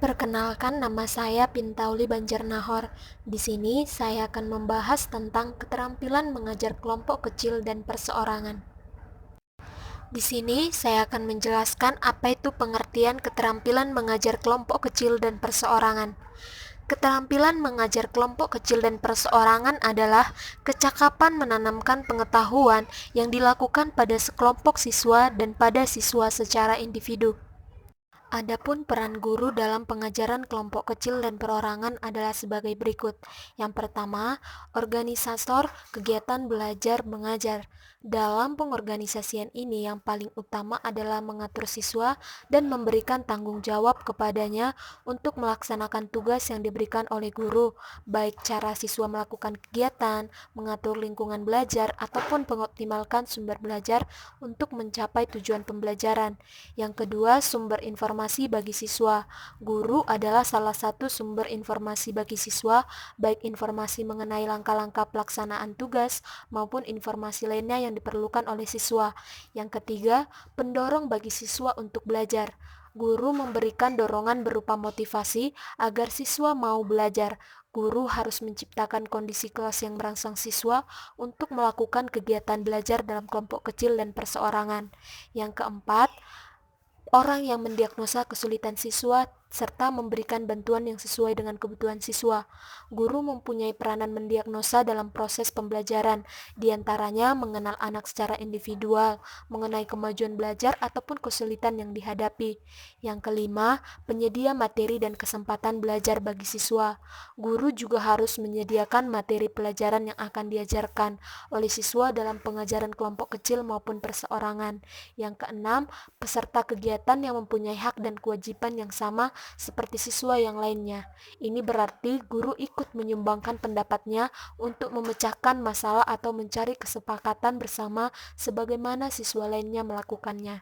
Perkenalkan, nama saya Pintauli Banjarnahor. Di sini saya akan membahas tentang keterampilan mengajar kelompok kecil dan perseorangan. Di sini saya akan menjelaskan apa itu pengertian keterampilan mengajar kelompok kecil dan perseorangan. Keterampilan mengajar kelompok kecil dan perseorangan adalah kecakapan menanamkan pengetahuan yang dilakukan pada sekelompok siswa dan pada siswa secara individu. Adapun peran guru dalam pengajaran kelompok kecil dan perorangan adalah sebagai berikut. Yang pertama, organisator kegiatan belajar mengajar. Dalam pengorganisasian ini yang paling utama adalah mengatur siswa dan memberikan tanggung jawab kepadanya untuk melaksanakan tugas yang diberikan oleh guru, baik cara siswa melakukan kegiatan, mengatur lingkungan belajar, ataupun mengoptimalkan sumber belajar untuk mencapai tujuan pembelajaran. Yang kedua, sumber informasi bagi siswa. Guru adalah salah satu sumber informasi bagi siswa, baik informasi mengenai langkah-langkah pelaksanaan tugas maupun informasi lainnya yang diperlukan oleh siswa. Yang ketiga, pendorong bagi siswa untuk belajar. Guru memberikan dorongan berupa motivasi agar siswa mau belajar. Guru harus menciptakan kondisi kelas yang merangsang siswa untuk melakukan kegiatan belajar dalam kelompok kecil dan perseorangan. Yang keempat, orang yang mendiagnosa kesulitan siswa serta memberikan bantuan yang sesuai dengan kebutuhan siswa. Guru mempunyai peranan mendiagnosa dalam proses pembelajaran, diantaranya mengenal anak secara individual, mengenai kemajuan belajar ataupun kesulitan yang dihadapi. Yang kelima, penyedia materi dan kesempatan belajar bagi siswa. Guru juga harus menyediakan materi pelajaran yang akan diajarkan oleh siswa dalam pengajaran kelompok kecil maupun perseorangan. Yang keenam, peserta kegiatan yang mempunyai hak dan kewajiban yang sama seperti siswa yang lainnya. Ini berarti guru ikut menyumbangkan pendapatnya untuk memecahkan masalah atau mencari kesepakatan bersama sebagaimana siswa lainnya melakukannya.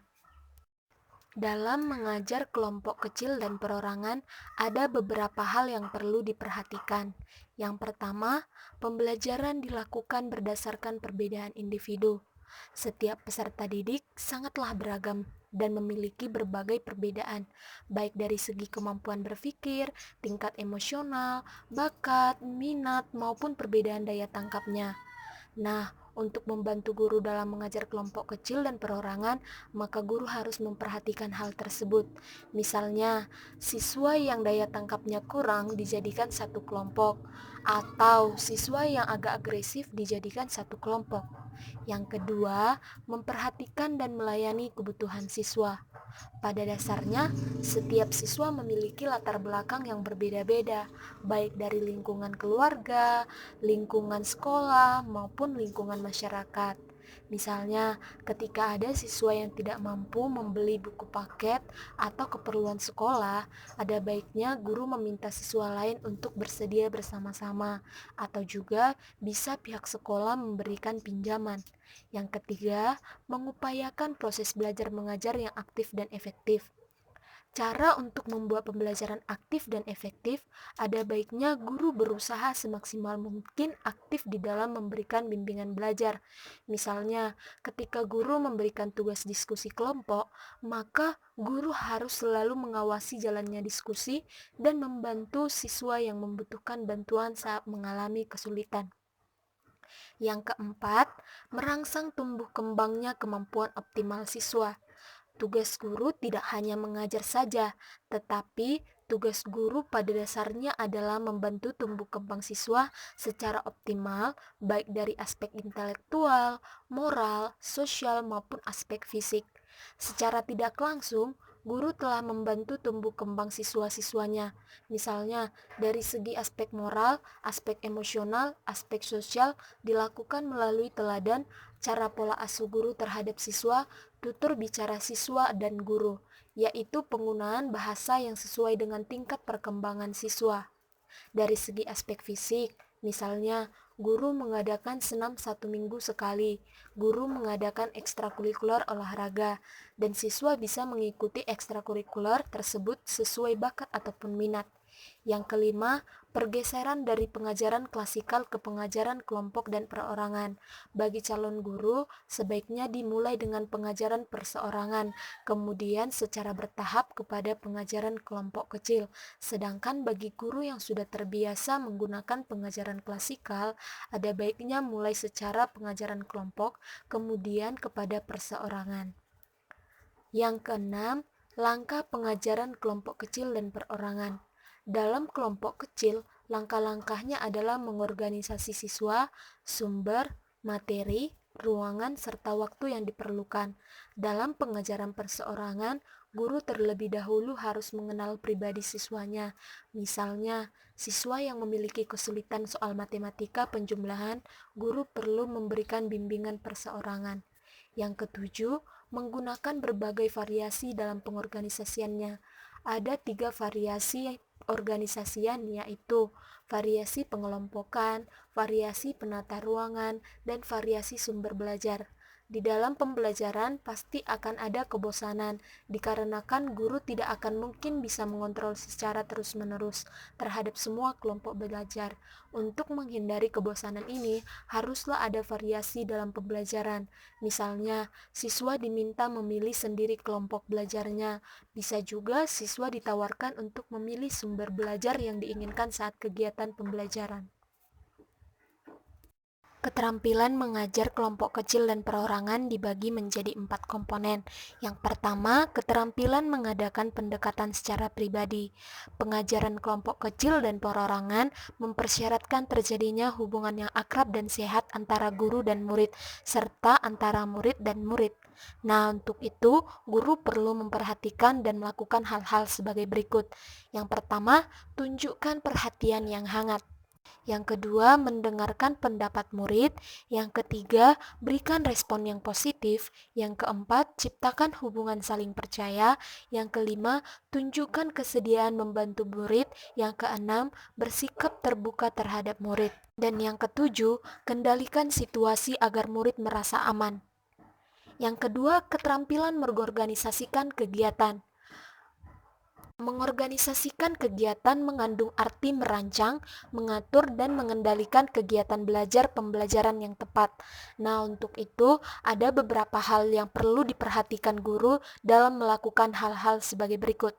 Dalam mengajar kelompok kecil dan perorangan, ada beberapa hal yang perlu diperhatikan. Yang pertama, pembelajaran dilakukan berdasarkan perbedaan individu. Setiap peserta didik sangatlah beragam dan memiliki berbagai perbedaan, baik dari segi kemampuan berpikir, tingkat emosional, bakat, minat, maupun perbedaan daya tangkapnya. Nah, untuk membantu guru dalam mengajar kelompok kecil dan perorangan, maka guru harus memperhatikan hal tersebut. Misalnya, siswa yang daya tangkapnya kurang dijadikan satu kelompok, atau siswa yang agak agresif dijadikan satu kelompok. Yang kedua, memperhatikan dan melayani kebutuhan siswa. Pada dasarnya, setiap siswa memiliki latar belakang yang berbeda-beda, baik dari lingkungan keluarga, lingkungan sekolah, maupun lingkungan masyarakat. Misalnya, ketika ada siswa yang tidak mampu membeli buku paket atau keperluan sekolah, ada baiknya guru meminta siswa lain untuk bersedia bersama-sama, atau juga bisa pihak sekolah memberikan pinjaman. Yang ketiga, mengupayakan proses belajar mengajar yang aktif dan efektif. Cara untuk membuat pembelajaran aktif dan efektif, ada baiknya guru berusaha semaksimal mungkin aktif di dalam memberikan bimbingan belajar. Misalnya, ketika guru memberikan tugas diskusi kelompok, maka guru harus selalu mengawasi jalannya diskusi dan membantu siswa yang membutuhkan bantuan saat mengalami kesulitan. Yang keempat, merangsang tumbuh kembangnya kemampuan optimal siswa. Tugas guru tidak hanya mengajar saja, tetapi tugas guru pada dasarnya adalah membantu tumbuh kembang siswa secara optimal, baik dari aspek intelektual, moral, sosial, maupun aspek fisik. Secara tidak langsung, guru telah membantu tumbuh kembang siswa-siswanya. Misalnya, dari segi aspek moral, aspek emosional, aspek sosial dilakukan melalui teladan, cara pola asuh guru terhadap siswa, tutur bicara siswa dan guru, yaitu penggunaan bahasa yang sesuai dengan tingkat perkembangan siswa. Dari segi aspek fisik, misalnya guru mengadakan senam 1 minggu sekali, guru mengadakan ekstrakurikuler olahraga, dan siswa bisa mengikuti ekstrakurikuler tersebut sesuai bakat ataupun minat. Yang kelima, pergeseran dari pengajaran klasikal ke pengajaran kelompok dan perorangan. Bagi calon guru, sebaiknya dimulai dengan pengajaran perseorangan, kemudian secara bertahap kepada pengajaran kelompok kecil. Sedangkan bagi guru yang sudah terbiasa menggunakan pengajaran klasikal, ada baiknya mulai secara pengajaran kelompok, kemudian kepada perseorangan. Yang keenam, langkah pengajaran kelompok kecil dan perorangan. Dalam kelompok kecil, langkah-langkahnya adalah mengorganisasi siswa, sumber, materi, ruangan, serta waktu yang diperlukan. Dalam pengajaran perseorangan, guru terlebih dahulu harus mengenal pribadi siswanya. Misalnya, siswa yang memiliki kesulitan soal matematika penjumlahan, guru perlu memberikan bimbingan perseorangan. Yang ketujuh, menggunakan berbagai variasi dalam pengorganisasiannya. Ada 3 variasi organisasian, yaitu variasi pengelompokan, variasi penata ruangan, dan variasi sumber belajar. Di dalam pembelajaran pasti akan ada kebosanan, dikarenakan guru tidak akan mungkin bisa mengontrol secara terus-menerus terhadap semua kelompok belajar. Untuk menghindari kebosanan ini, haruslah ada variasi dalam pembelajaran. Misalnya, siswa diminta memilih sendiri kelompok belajarnya. Bisa juga siswa ditawarkan untuk memilih sumber belajar yang diinginkan saat kegiatan pembelajaran. Keterampilan mengajar kelompok kecil dan perorangan dibagi menjadi 4 komponen. Yang pertama, keterampilan mengadakan pendekatan secara pribadi. Pengajaran kelompok kecil dan perorangan mempersyaratkan terjadinya hubungan yang akrab dan sehat antara guru dan murid, serta antara murid dan murid. Nah, untuk itu, guru perlu memperhatikan dan melakukan hal-hal sebagai berikut. Yang pertama, tunjukkan perhatian yang hangat. Yang kedua, mendengarkan pendapat murid. Yang ketiga, berikan respon yang positif. Yang keempat, ciptakan hubungan saling percaya. Yang kelima, tunjukkan kesediaan membantu murid. Yang keenam, bersikap terbuka terhadap murid. Dan yang ketujuh, kendalikan situasi agar murid merasa aman. Yang kedua, keterampilan mengorganisasikan kegiatan. Mengorganisasikan kegiatan mengandung arti merancang, mengatur, dan mengendalikan kegiatan belajar pembelajaran yang tepat. Nah, untuk itu ada beberapa hal yang perlu diperhatikan guru dalam melakukan hal-hal sebagai berikut.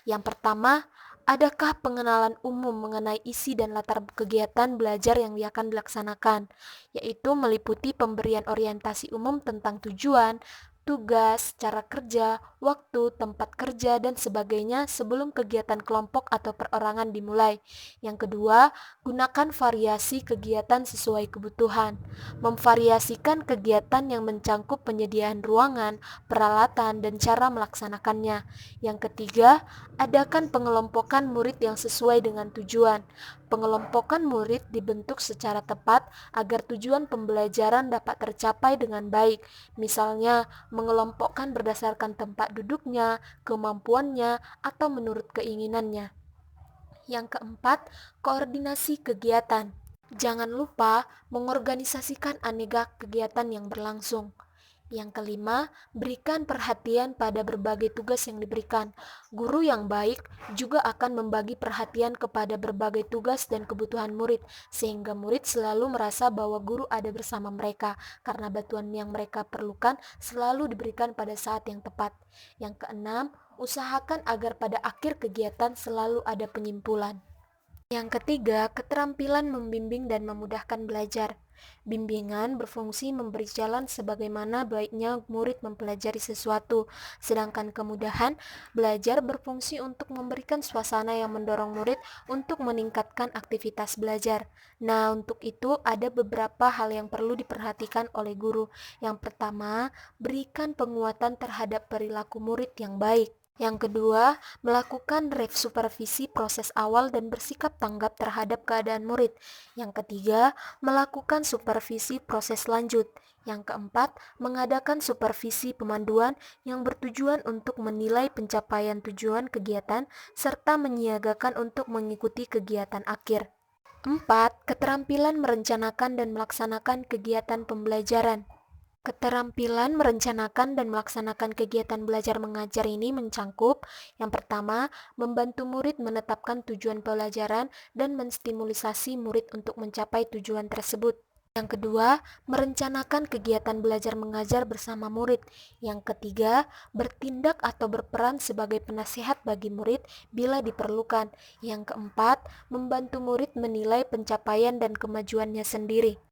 Yang pertama, adakah pengenalan umum mengenai isi dan latar kegiatan belajar yang akan dilaksanakan, yaitu meliputi pemberian orientasi umum tentang tujuan, tugas, cara kerja, waktu, tempat kerja, dan sebagainya sebelum kegiatan kelompok atau perorangan dimulai. Yang kedua, gunakan variasi kegiatan sesuai kebutuhan. Memvariasikan kegiatan yang mencangkup penyediaan ruangan, peralatan, dan cara melaksanakannya. Yang ketiga, adakan pengelompokan murid yang sesuai dengan tujuan. Pengelompokan murid dibentuk secara tepat agar tujuan pembelajaran dapat tercapai dengan baik. Misalnya, mengelompokkan berdasarkan tempat duduknya, kemampuannya, atau menurut keinginannya. Yang keempat, koordinasi kegiatan. Jangan lupa mengorganisasikan aneka kegiatan yang berlangsung. Yang kelima, berikan perhatian pada berbagai tugas yang diberikan. Guru yang baik juga akan membagi perhatian kepada berbagai tugas dan kebutuhan murid, sehingga murid selalu merasa bahwa guru ada bersama mereka, karena bantuan yang mereka perlukan selalu diberikan pada saat yang tepat. Yang keenam, usahakan agar pada akhir kegiatan selalu ada penyimpulan. Yang ketiga, keterampilan membimbing dan memudahkan belajar. Bimbingan berfungsi memberi jalan sebagaimana baiknya murid mempelajari sesuatu, sedangkan kemudahan belajar berfungsi untuk memberikan suasana yang mendorong murid untuk meningkatkan aktivitas belajar. Nah, untuk itu ada beberapa hal yang perlu diperhatikan oleh guru. Yang pertama, berikan penguatan terhadap perilaku murid yang baik. Yang kedua, melakukan supervisi proses awal dan bersikap tanggap terhadap keadaan murid. Yang ketiga, melakukan supervisi proses lanjut. Yang keempat, mengadakan supervisi pemanduan yang bertujuan untuk menilai pencapaian tujuan kegiatan serta menyiagakan untuk mengikuti kegiatan akhir. 4. Keterampilan merencanakan dan melaksanakan kegiatan pembelajaran. Keterampilan merencanakan dan melaksanakan kegiatan belajar mengajar ini mencangkup, yang pertama, membantu murid menetapkan tujuan pelajaran dan menstimulisasi murid untuk mencapai tujuan tersebut. Yang kedua, merencanakan kegiatan belajar mengajar bersama murid. Yang ketiga, bertindak atau berperan sebagai penasihat bagi murid bila diperlukan. Yang keempat, membantu murid menilai pencapaian dan kemajuannya sendiri.